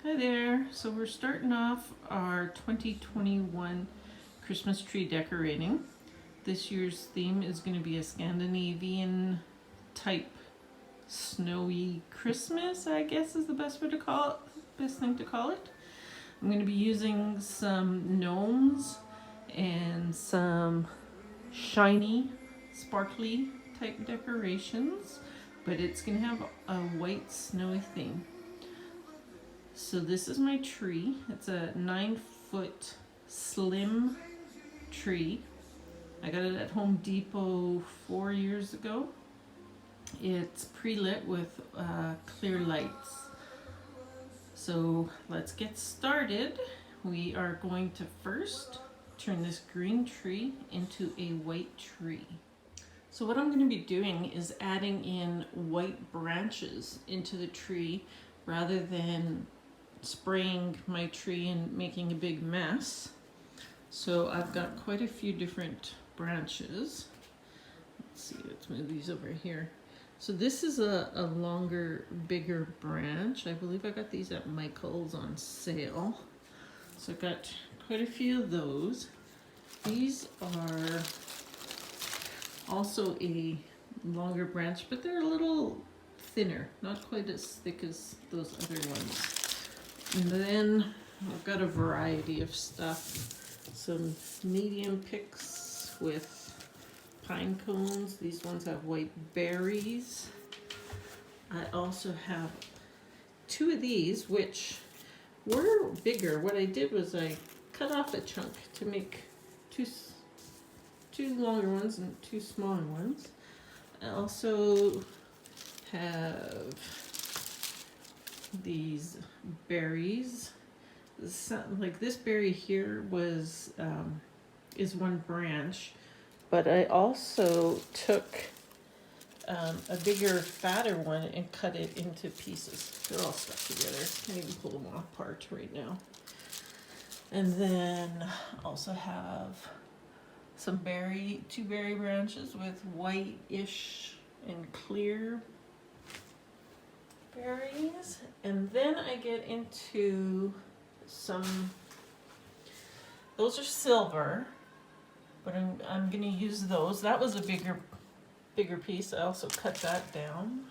Hi there. So we're starting off our 2021 Christmas tree decorating. This year's theme is going to be a Scandinavian type snowy Christmas, I guess is the best way to call it, best thing to call it. I'm going to be using some gnomes and some shiny, sparkly type decorations, but it's going to have a white snowy theme. So this is my tree. It's a 9-foot slim tree. I got it at Home Depot 4 years ago. It's pre-lit with clear lights. So let's get started. We are going to first turn this green tree into a white tree. So what I'm going to be doing is adding in white branches into the tree rather than spraying my tree and making a big mess. So I've got quite a few different branches. Let's see, let's move these over here. So this is a longer, bigger branch. I believe I got these at Michael's on sale. So I've got quite a few of those. These are also a longer branch, but they're a little thinner, not quite as thick as those other ones. And then I've got a variety of stuff. Some medium picks with pine cones. These ones have white berries. I also have 2 of these, which were bigger. What I did was I cut off a chunk to make two longer ones and 2 smaller ones. I also have these berries. Like this berry here was is one branch, but I also took a bigger, fatter one and cut it into pieces. They're all stuck together. Can't even pull them apart right now. And then also have some 2 berry branches with white-ish and clear berries. And then I get into those are silver, but I'm gonna use those. That was a bigger piece. I also cut that down.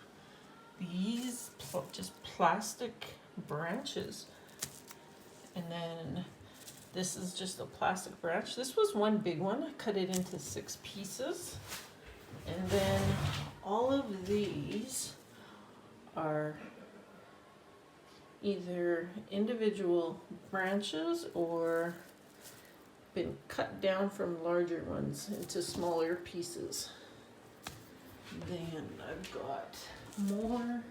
These just plastic branches. And then this is just a plastic branch. This was one big one. I cut it into 6 pieces. And then all of these are either individual branches or been cut down from larger ones into smaller pieces. Then I've got more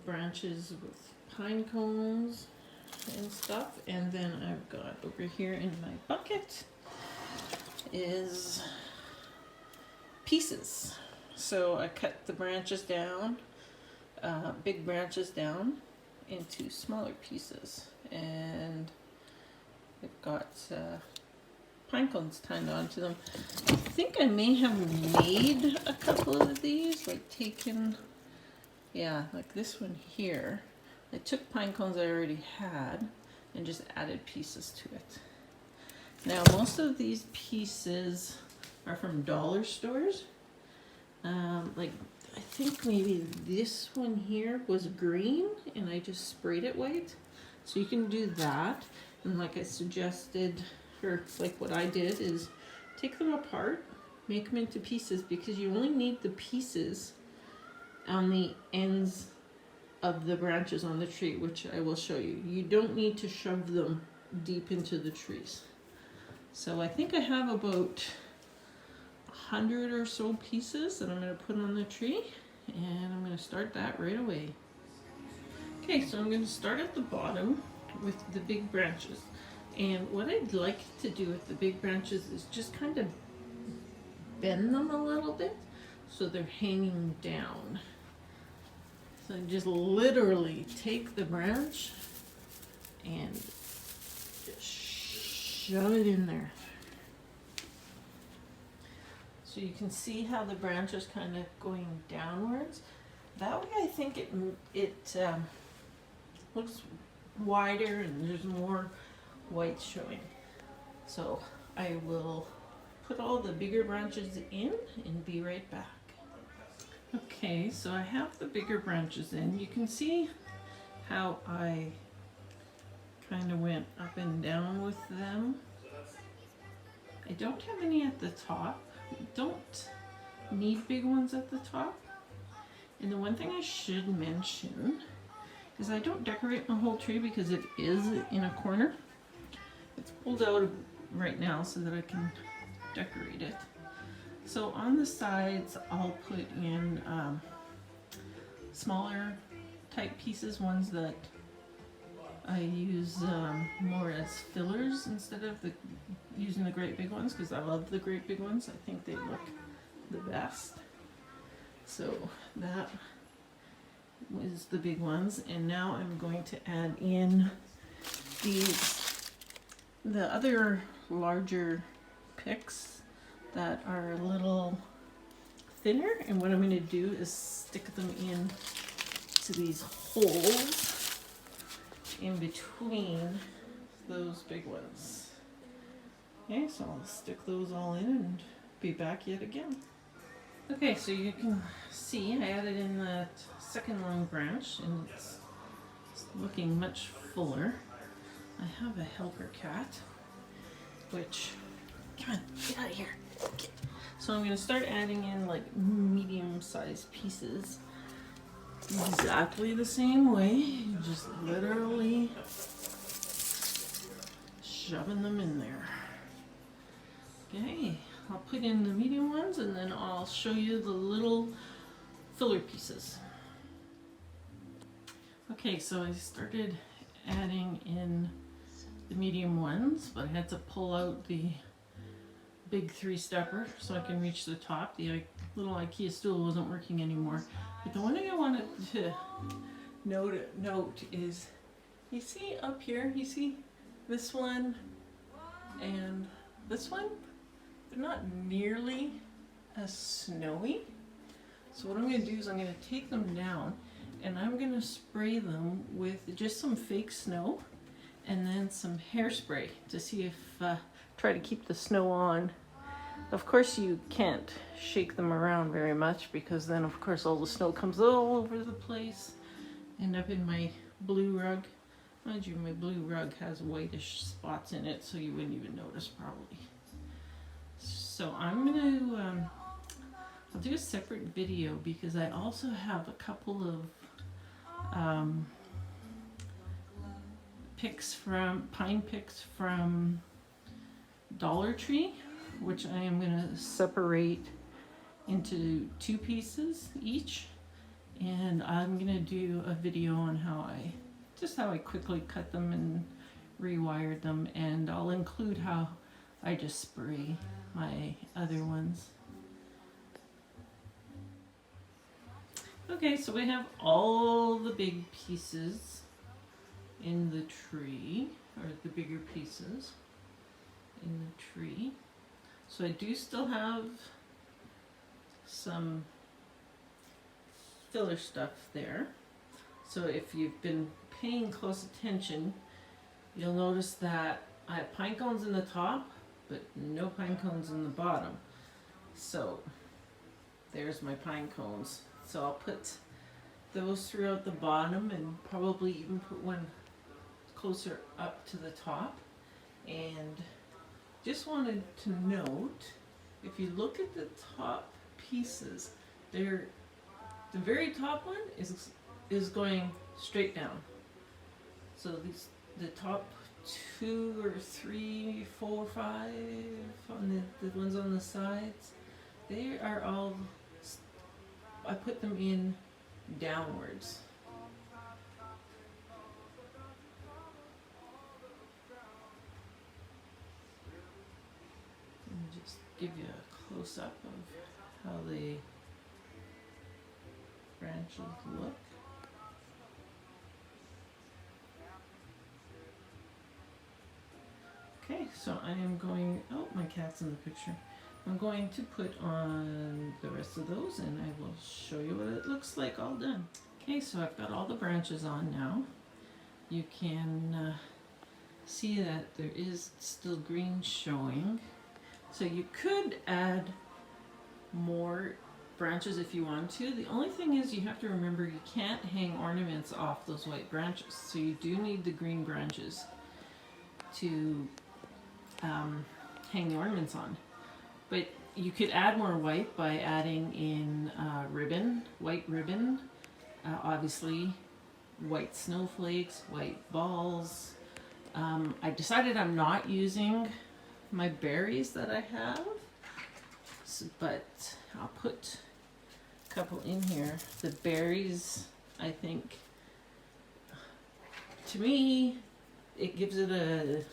branches with pine cones and stuff. And then I've got over here in my bucket is pieces. So I cut the branches down, big branches down into smaller pieces, and I've got pine cones tied onto them. I think I may have made a couple of these, like like this one here. I took pine cones I already had and just added pieces to it. Now most of these pieces are from dollar stores. Like I think maybe this one here was green and I just sprayed it white. So you can do that. And like I suggested, or like what I did is take them apart, make them into pieces, because you only need the pieces on the ends of the branches on the tree, which I will show you. You don't need to shove them deep into the trees. So I think I have about 100 or so pieces that I'm going to put on the tree, and I'm going to start that right away. Okay, so I'm going to start at the bottom with the big branches, and what I'd like to do with the big branches is just kind of bend them a little bit so they're hanging down. So just literally take the branch and just shove it in there. So you can see how the branch is kind of going downwards. That way I think it looks wider and there's more white showing. So I will put all the bigger branches in and be right back. Okay, so I have the bigger branches in. You can see how I kind of went up and down with them. I don't have any at the top. Don't need big ones at the top. And the one thing I should mention is I don't decorate my whole tree because it is in a corner. It's pulled out right now so that I can decorate it. So on the sides I'll put in smaller type pieces, ones that I use more as fillers instead of using the great big ones, because I love the great big ones. I think they look the best. So that was the big ones, and now I'm going to add in the other larger picks that are a little thinner, and what I'm going to do is stick them in to these holes in between those big ones. Okay, so I'll stick those all in and be back yet again. Okay, so you can see I added in that second long branch and it's looking much fuller. I have a helper cat, which, come on, get out of here. Get. So I'm going to start adding in like medium-sized pieces. Exactly the same way, just literally shoving them in there. Okay, I'll put in the medium ones and then I'll show you the little filler pieces. Okay, so I started adding in the medium ones, but I had to pull out the big 3-stepper so I can reach the top. The little IKEA stool wasn't working anymore. But the one thing I wanted to note is, you see up here, you see this one and this one? They're not nearly as snowy. So what I'm going to do is I'm going to take them down and I'm going to spray them with just some fake snow and then some hairspray to see if, try to keep the snow on. Of course you can't shake them around very much because then of course all the snow comes all over the place. End up in my blue rug. Mind you, my blue rug has whitish spots in it, so you wouldn't even notice probably. So I'm gonna, I'll do a separate video because I also have a couple of pine picks from Dollar Tree, which I am gonna separate into 2 pieces each, and I'm gonna do a video on how I quickly cut them and rewired them, and I'll include how I just spray my other ones. Okay, so we have all the big pieces in the tree, or the bigger pieces in the tree. So I do still have some filler stuff there. So if you've been paying close attention, you'll notice that I have pine cones in the top, but no pine cones in the bottom. So there's my pine cones. So I'll put those throughout the bottom and probably even put one closer up to the top. And just wanted to note, if you look at the top pieces, the very top one is going straight down. So the top 2 or 3, 4, 5 on the ones on the sides, they are all, I put them in downwards. And just give you a close up of how the branches look. Okay, so I am going, oh, my cat's in the picture. I'm going to put on the rest of those and I will show you what it looks like all done. Okay, so I've got all the branches on now. You can see that there is still green showing. So you could add more branches if you want to. The only thing is you have to remember you can't hang ornaments off those white branches. So you do need the green branches to hang the ornaments on. But you could add more white by adding in ribbon, white ribbon, obviously white snowflakes, white balls. I decided I'm not using my berries that I have, but I'll put a couple in here. The berries, I think, to me, it gives it a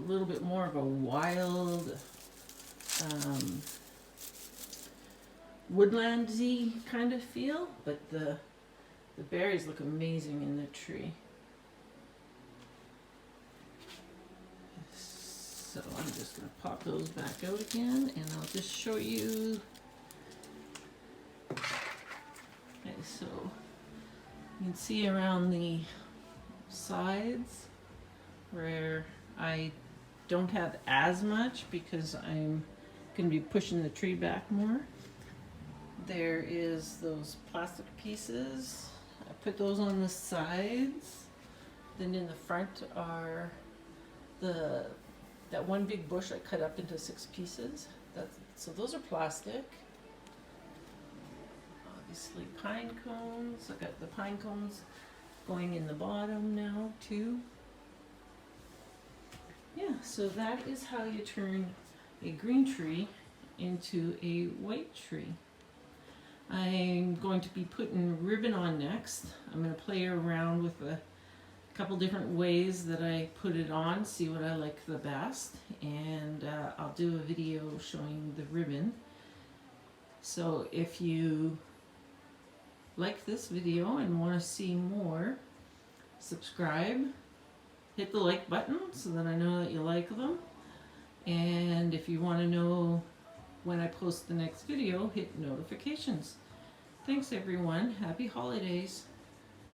little bit more of a wild, woodlandy kind of feel, but the berries look amazing in the tree. So I'm just going to pop those back out again and I'll just show you. Okay, so you can see around the sides where I don't have as much because I'm going to be pushing the tree back more. There is those plastic pieces. I put those on the sides. Then in the front are that one big bush I cut up into 6 pieces. So those are plastic. Obviously pine cones. I got the pine cones going in the bottom now too. Yeah, so that is how you turn a green tree into a white tree. I'm going to be putting ribbon on next. I'm going to play around with a couple different ways that I put it on, see what I like the best, and I'll do a video showing the ribbon. So if you like this video and want to see more, subscribe, hit the like button so that I know that you like them, and if you want to know when I post the next video, hit notifications. Thanks everyone. Happy holidays.